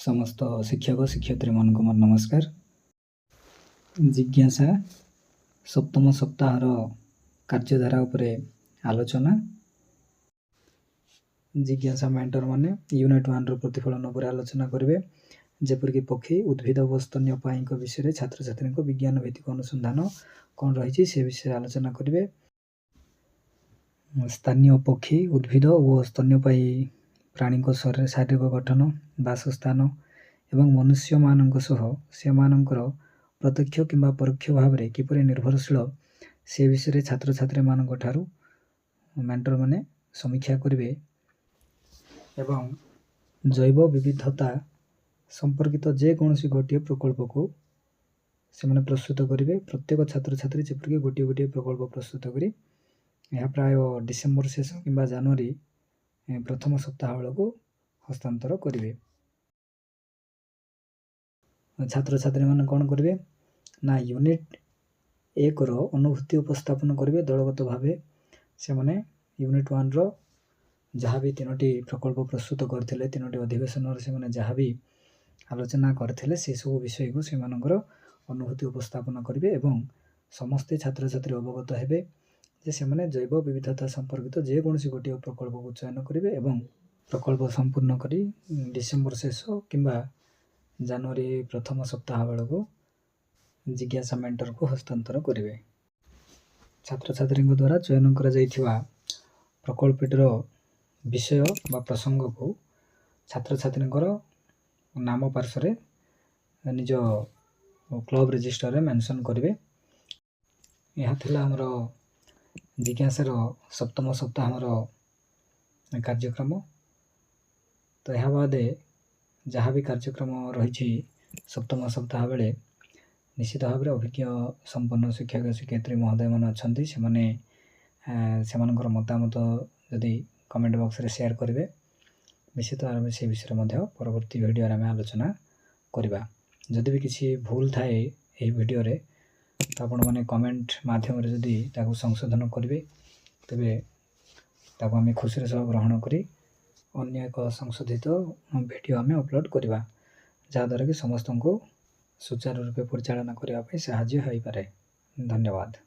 समस्त शिक्षक शिक्षयित्री मानक मोर नमस्कार। जिज्ञासा सप्तम सप्ताह कार्यधारा उपरे आलोचना। जिज्ञासा मेंटर माने यूनिट 1 प्रतिफलन उपर आलोचना करेंगे। जेपरिक पक्षी उद्भिद व स्तन्यपायी विषय छात्र छात्री विज्ञान भित्तिक अनुसंधान कौन रही से विषय आलोचना करेंगे। स्थानीय पक्षी उद्भिद और स्तन्यपायी प्राणी शारीरिक गठन बासस्थान एवं मनुष्य मानक से प्रत्यक्ष किंबा परोक्ष भाव में किपर निर्भरशील से विषय छात्र छात्री मान मेंटर माने समीक्षा करेंगे एवं जैव विविधता संपर्कित जेकोसी गोटे प्रकल्प को से प्रस्तुत करेंगे। प्रत्येक छात्र छात्री जेपरिक गोटे गोटे प्रकल्प प्रस्तुत करी यह प्राय डिसेम्बर शेष कि जनवरी प्रथम सप्ताह बेलू हस्तांतर करेंगे। छात्र छात्री मैंने कौन करेंगे ना यूनिट 1 अनुभूति उपस्थापन करेंगे। दलगत भाव से मैंने यूनिट 1 जहाँ भी 3टी प्रकल्प प्रस्तुत करते 3टी अधिवेशन से जहाँ भी आलोचना करते से सब विषय को से अनुभूति उपस्थापन करेंगे एवं समस्ते छात्र छात्री अवगत हेबे जे से माने जैव विविधता संपर्कित जेकोसी गोटे प्रकल्प को चयन करेंगे एवं प्रकल्प संपूर्ण करी डिसेम्बर शेष किंबा जनवरी प्रथम सप्ताह बेलू जिज्ञासा मेंटर को हस्तांतर करेंगे। छात्र छात्री द्वारा चयन करा जाइथिबा प्रकल्पटर विषय बा प्रसंग को छात्र छात्री नाम पार्श्व निज क्लब रजिस्टर मेंशन करेंगे। यह थिला हमर जिज्ञासार सप्तम सप्ताह कार्यक्रम। तो यह बाद जहाँ भी कार्यक्रम रही सप्तम सप्ताह बेले निश्चित भाव में अभिज्ञ संपन्न शिक्षक शिक्षयित्री महोदय मान अच्छा से मतामत जदि कमेंट बॉक्स रे शेयर करेंगे निश्चित भाव में से विषय में परवर्ती वीडियो आम आलोचना करवा। जदि भी किसी भूल थाए यही वीडियो रे तो आपण मैंने कमेंट माध्यम जदि संशोधन करेंगे तेरे आम खुशी सह ग्रहण करी अन्य एक संशोधित वीडियो आम अपलोड करवा जहाँद्वारा कि समस्त को सुचारू रूपे परिचालना करने साहाय्य हो पारे। धन्यवाद।